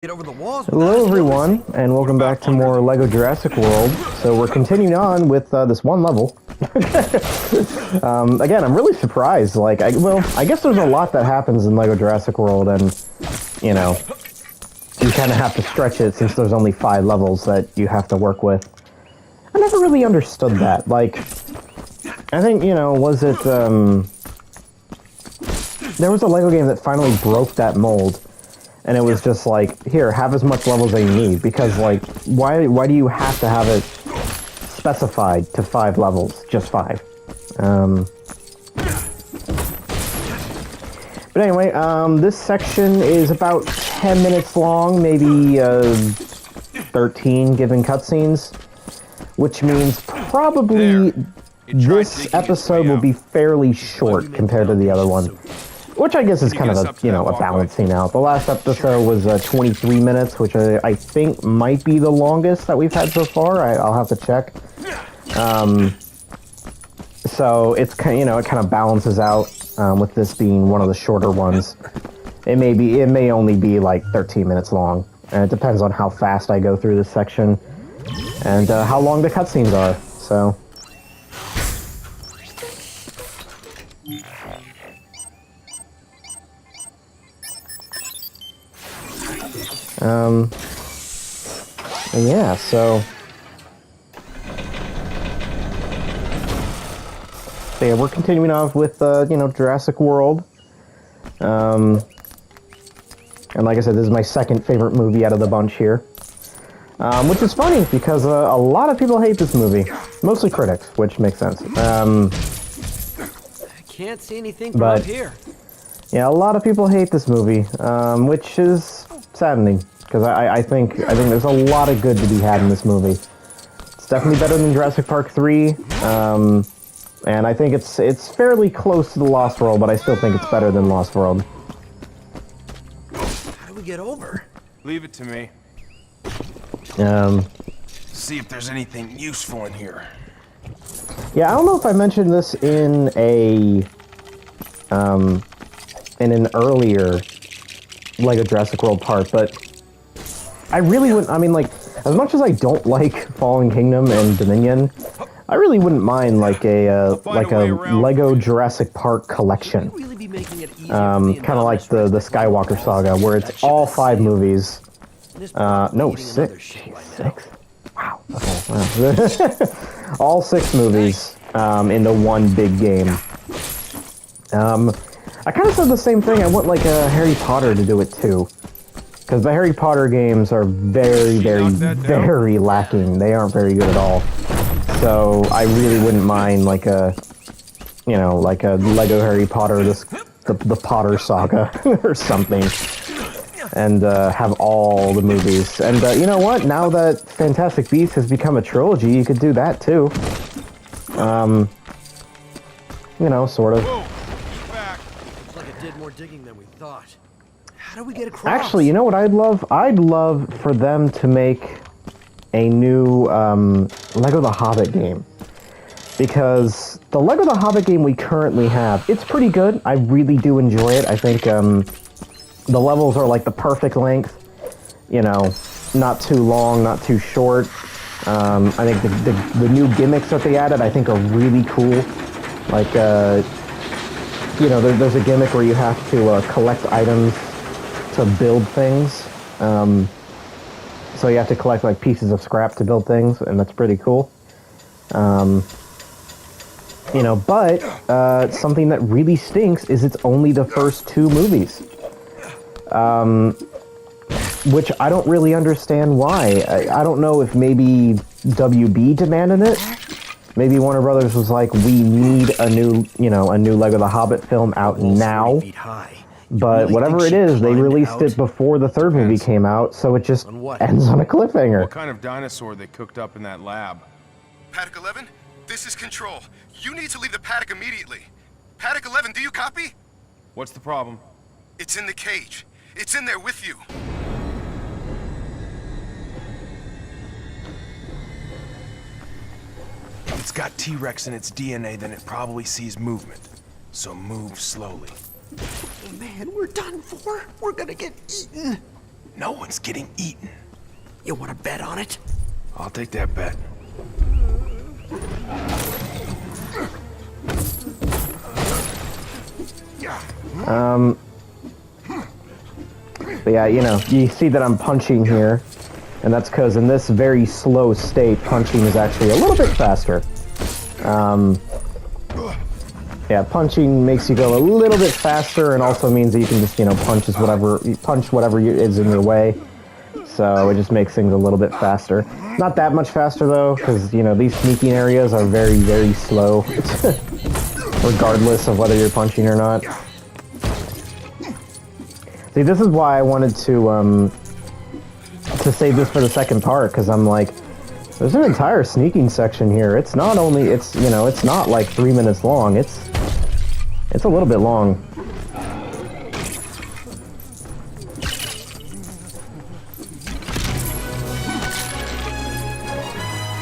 Get over the walls. Hello everyone, and welcome back to more LEGO Jurassic World. So we're continuing on with this one level. Again, I'm really surprised. Like, I guess there's a lot that happens in LEGO Jurassic World, and, you know, you kind of have to stretch it since there's only 5 levels that you have to work with. I never really understood that. Like, I think, you know, was it, there was a LEGO game that finally broke that mold. And it was just like, here, have as much levels as you need, because, like, why do you have to have it specified to 5 levels? Just 5. But anyway, this section is about 10 minutes long, maybe 13 given cutscenes, which means probably this episode will be fairly short compared to the other one. Which I guess is kind of a, you know, a balancing out. The last episode was 23 minutes, which I think might be the longest that we've had so far. I'll have to check. So it's kind of, you know, it kind of balances out with this being one of the shorter ones. It may only be like 13 minutes long, and it depends on how fast I go through this section and how long the cutscenes are. So. Yeah, so yeah, we're continuing on with, you know, Jurassic World. And like I said, this is my second favorite movie out of the bunch here. Which is funny, because a lot of people hate this movie. Mostly critics, which makes sense. I can't see anything from up here. Yeah, a lot of people hate this movie, which is saddening. Because I think there's a lot of good to be had in this movie. It's definitely better than Jurassic Park 3, and I think it's fairly close to the Lost World, but I still think it's better than Lost World. How do we get over? Leave it to me. See if there's anything useful in here. Yeah, I don't know if I mentioned this in an earlier LEGO Jurassic World part, but I really wouldn't, I mean, like, as much as I don't like Fallen Kingdom and Dominion, I really wouldn't mind, like, a LEGO Jurassic Park collection. Kind of like the Skywalker Saga, where it's all 5 movies. No, 6. 6? Wow. Okay, wow. All 6 movies, into one big game. I kind of said the same thing. I want, like, Harry Potter to do it, too. Because the Harry Potter games are very, very lacking. They aren't very good at all. So I really wouldn't mind like a, you know, like a LEGO Harry Potter, the Potter Saga or something, and have all the movies. And you know what? Now that Fantastic Beasts has become a trilogy, you could do that too. You know, sort of. Looks like it did more digging than we thought. How do we get across? Actually, you know what I'd love? I'd love for them to make a new LEGO The Hobbit game. Because the LEGO The Hobbit game we currently have, it's pretty good. I really do enjoy it. I think the levels are like the perfect length. You know, not too long, not too short. I think the new gimmicks that they added, I think, are really cool. Like, you know, there's a gimmick where you have to collect items to build things. So you have to collect like pieces of scrap to build things, and that's pretty cool. You know, but something that really stinks is it's only the first 2 movies. Which I don't really understand why. I don't know if maybe WB demanded it. Maybe Warner Brothers was like, we need a new, you know, a new LEGO The Hobbit film out now. But really whatever it is, they released it before the 3rd movie came out, so it just ends on a cliffhanger. What kind of dinosaur they cooked up in that lab? Paddock 11, this is Control. You need to leave the paddock immediately. Paddock 11, do you copy? What's the problem? It's in the cage. It's in there with you. If it's got T-Rex in its DNA, then it probably sees movement. So move slowly. Man, we're done for. We're gonna get eaten. No one's getting eaten. You want to bet on it? I'll take that bet. But yeah, you know, you see that I'm punching here, and that's because in this very slow state, punching is actually a little bit faster. Yeah, punching makes you go a little bit faster, and also means that you can just, you know, punch whatever is in your way. So it just makes things a little bit faster. Not that much faster though, because, you know, these sneaking areas are very, very slow, regardless of whether you're punching or not. See, this is why I wanted to save this for the second part, because I'm like, there's an entire sneaking section here. It's not only, it's, you know, it's not like 3 minutes long. It's a little bit long.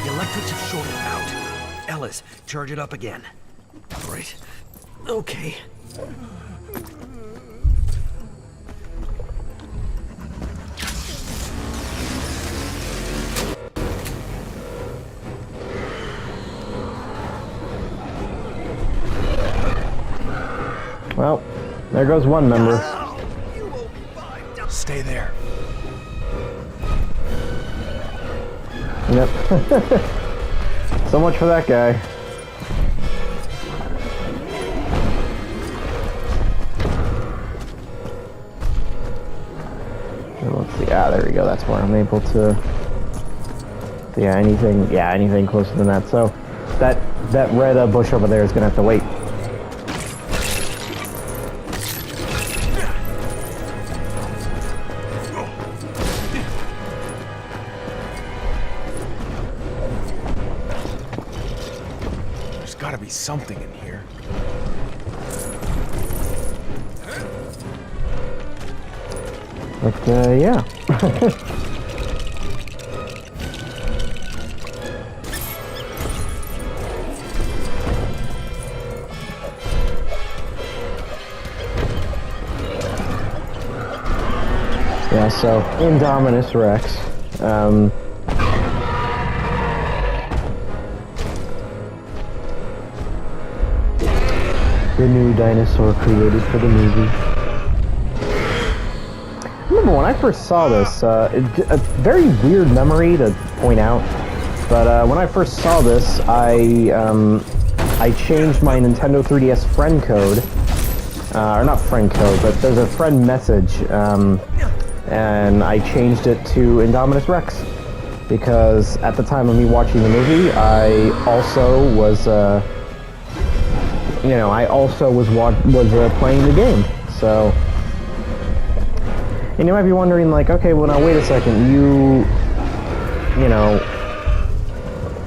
The electrics have shorted out. Ellis, charge it up again. Right. Okay. Well, there goes one member. Stay there. Yep. So much for that guy. Let's see. Ah, there we go. That's where I'm able to. Yeah, anything closer than that. So that red bush over there is gonna have to wait. There's gotta be something in here. But yeah. Yeah, so Indominus Rex. The new dinosaur created for the movie. I remember when I first saw this, a very weird memory to point out, but when I first saw this, I changed my Nintendo 3DS friend code, or not friend code, but there's a friend message, and I changed it to Indominus Rex, because at the time of me watching the movie, I also was, playing the game, so. And you might be wondering, like, okay, well now wait a second, you know,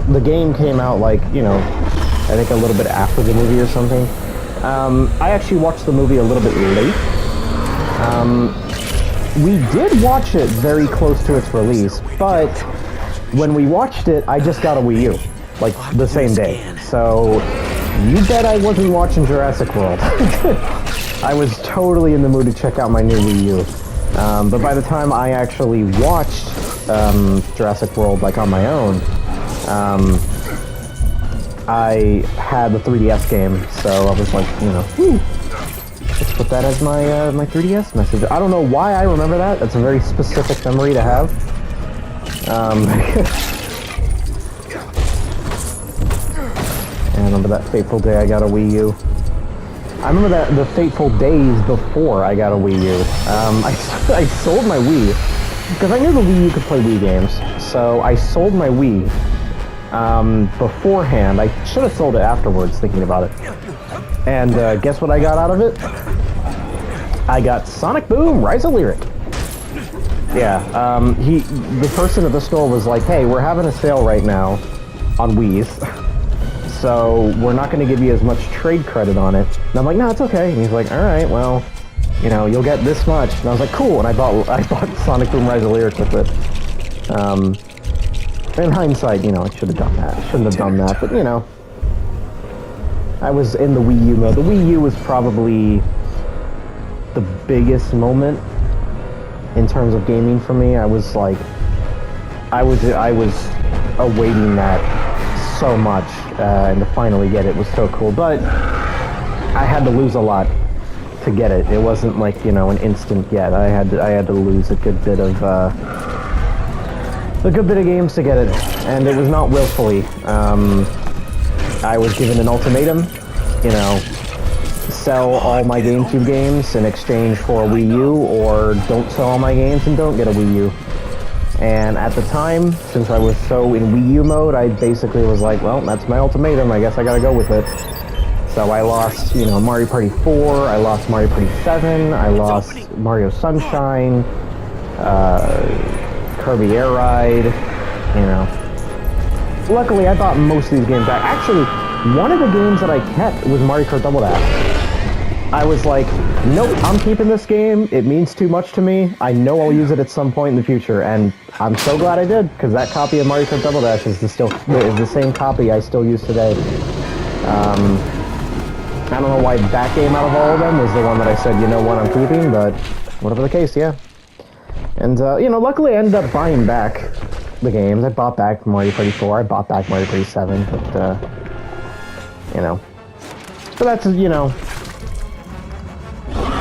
the game came out like, you know, I think a little bit after the movie or something. I actually watched the movie a little bit late. We did watch it very close to its release, but when we watched it, I just got a Wii U, like the same day. So you bet I wasn't watching Jurassic World. I was totally in the mood to check out my new Wii U. But by the time I actually watched Jurassic World, like on my own, I had the 3DS game, so I was like, you know, let's put that as my my 3DS message. I don't know why I remember that. That's a very specific memory to have. I remember that fateful day I got a Wii U. I remember that the fateful days before I got a Wii U. I sold my Wii because I knew the Wii U could play Wii games. So I sold my Wii beforehand. I should have sold it afterwards, thinking about it. And guess what I got out of it? I got Sonic Boom Rise of Lyric. Yeah, the person at the store was like, "Hey, we're having a sale right now on Wii's." So we're not going to give you as much trade credit on it. And I'm like, no, it's okay. And he's like, all right, well, you know, you'll get this much. And I was like, cool. And I bought Sonic Boom Rise of Lyric with it. In hindsight, you know, I should have done that. I shouldn't have done that, but you know, I was in the Wii U mode. The Wii U was probably the biggest moment in in terms of gaming for me. I was like, I was awaiting that so much, and to finally get it was so cool. But I had to lose a lot to get it. It wasn't like, you know, an instant get. I had to lose a good bit of games to get it, and it was not willfully. I was given an ultimatum, you know, sell all my GameCube games in exchange for a Wii U, or don't sell all my games and don't get a Wii U. And at the time, since I was so in Wii U mode, I basically was like, well, that's my ultimatum, I guess I gotta go with it. So I lost, you know, Mario Party 4, I lost Mario Party 7, I lost Mario Sunshine, Kirby Air Ride, you know. Luckily, I bought most of these games back. Actually, one of the games that I kept was Mario Kart Double Dash. I was like, nope, I'm keeping this game. It means too much to me. I know I'll use it at some point in the future, and I'm so glad I did, because that copy of Mario Kart Double Dash is the same copy I still use today. I don't know why that game out of all of them was the one that I said, you know what, I'm keeping, but whatever the case, yeah. And, you know, luckily I ended up buying back the games. I bought back Mario Party 4, I bought back Mario Party 7, but, you know. So that's, you know,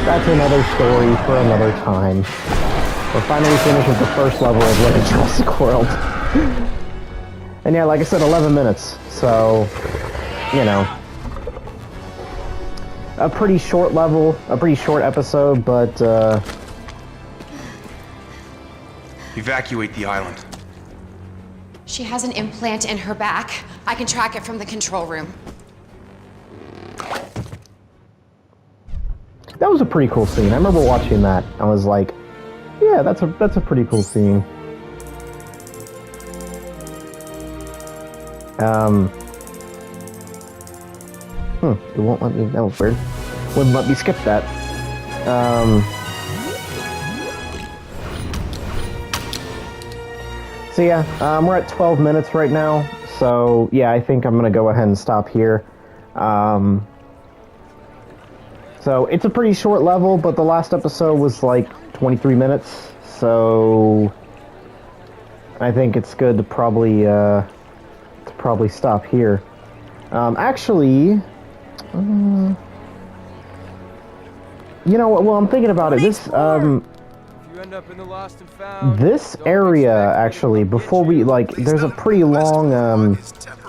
that's another story for another time. We're finally finished with the first level of LEGO Jurassic World. And yeah, like I said, 11 minutes, so, you know. A pretty short level, a pretty short episode, but, Evacuate the island. She has an implant in her back. I can track it from the control room. that was a pretty cool scene. I remember watching that. I was like, yeah, that's a pretty cool scene. It won't let me, that was weird. Wouldn't let me skip that. So yeah, we're at 12 minutes right now. So yeah, I think I'm gonna go ahead and stop here. So it's a pretty short level, but the last episode was like 23 minutes. So I think it's good to probably stop here. Actually, you know what? Well, I'm thinking about it. This area, actually, before we, like, there's a pretty long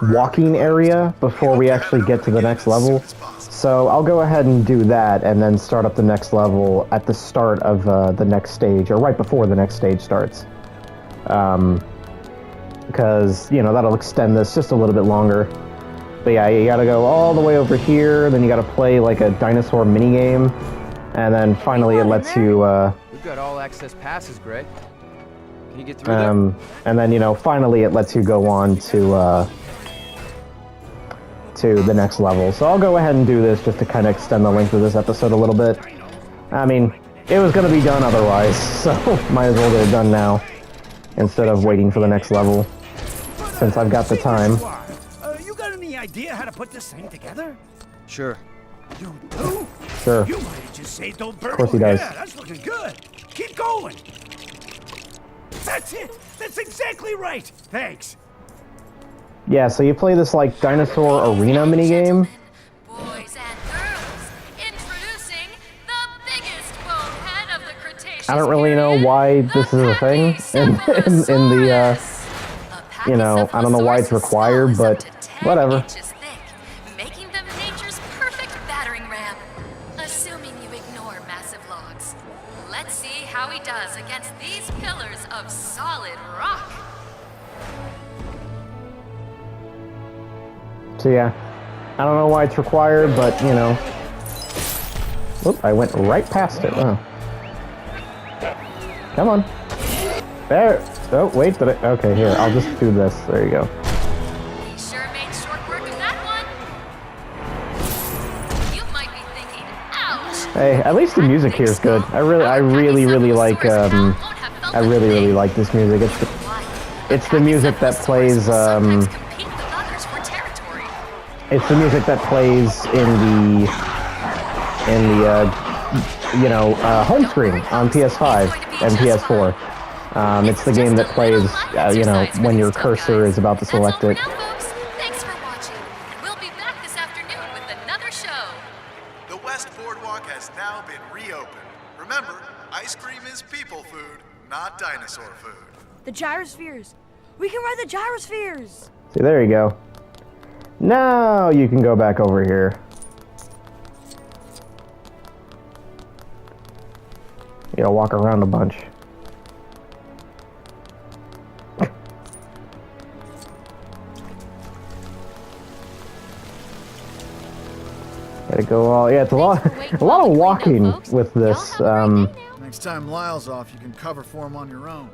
walking area before we actually get to the next level. So I'll go ahead and do that, and then start up the next level at the start of the next stage, or right before the next stage starts. Because, you know, that'll extend this just a little bit longer. But yeah, you gotta go all the way over here, then you gotta play like a dinosaur minigame, and then finally it lets you, We've got all access passes, Greg. Can you get through them? and then, you know, finally it lets you go on to the next level. So I'll go ahead and do this just to kind of extend the length of this episode a little bit. I mean, it was gonna be done otherwise, so might as well get it done now, instead of waiting for the next level, since I've got the time. You got any idea how to put this thing together? Sure. You do? Sure. You might have just saved old Burgle. Of course he does. Yeah, that's looking good. Keep going. That's it. That's exactly right. Thanks. Yeah, so you play this, like, dinosaur arena minigame. Boys and girls, introducing the biggest bonehead of the Cretaceous I don't really know period, why this is a thing in the, you know, I don't know why it's required, but whatever. Inches thick, making them nature's perfect battering ram. Assuming you ignore massive logs. Let's see how he does against these pillars of solid rock. So yeah, I don't know why it's required, but, you know. Whoop, I went right past it. Oh. Come on. There. Oh, wait, did I? Okay, here, I'll just do this. There you go. He sure made short work of that one. You might be thinking, ouch. Hey, at least the music here is good. I really like, I really like this music. It's the music that plays, it's the music that plays in the you know, home screen on PS5. and PS4. It's the game that plays, you know, when your cursor is about to select it. That's all for now, folks. Thanks for watching. We'll be back this afternoon with another show. The West Boardwalk has now been reopened. Remember, ice cream is people food, not dinosaur food. The gyrospheres. We can ride the gyrospheres. See, there you go. Now you can go back over here. You gotta walk around a bunch. Gotta go all, yeah, it's a lot of walking with this. Next time Lyle's off, you can cover for him on your own.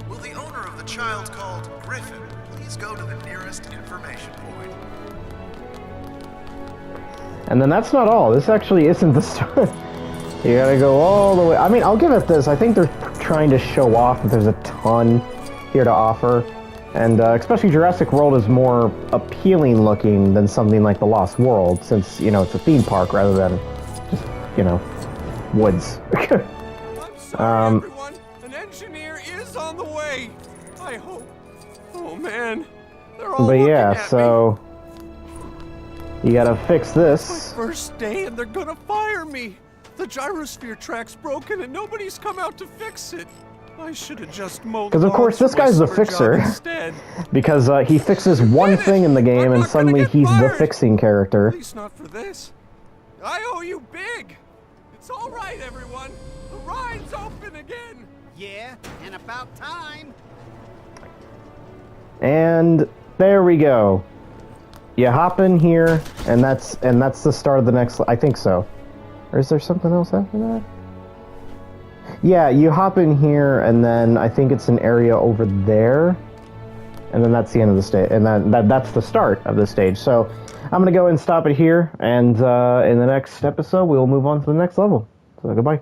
Will the owner of the child called Griffin please go to the nearest information point? And then that's not all. This actually isn't the story. You gotta go all the way. I mean, I'll give it this. I think they're trying to show off that there's a ton here to offer. And especially Jurassic World is more appealing looking than something like The Lost World, since, you know, it's a theme park rather than just, you know, woods. I'm sorry, everyone. An engineer is on the way. I hope. Oh man, they're all But yeah, looking at so you gotta fix me. this. My first day, and they're gonna fire me. The gyrosphere track's broken, and nobody's come out to fix it. I should have just mowed. Because of course this guy's the fixer. Because he fixes one thing in the game, and suddenly he's the fixing character. At least not for this. I owe you big. It's all right, everyone. The ride's open again. Yeah, and about time. And there we go. You hop in here, and that's the start of the next. I think so. Or is there something else after that? Yeah, you hop in here, and then I think it's an area over there, and then that's the end of the stage, and that's the start of the stage. So I'm gonna go and stop it here, and in the next episode we'll move on to the next level. So goodbye.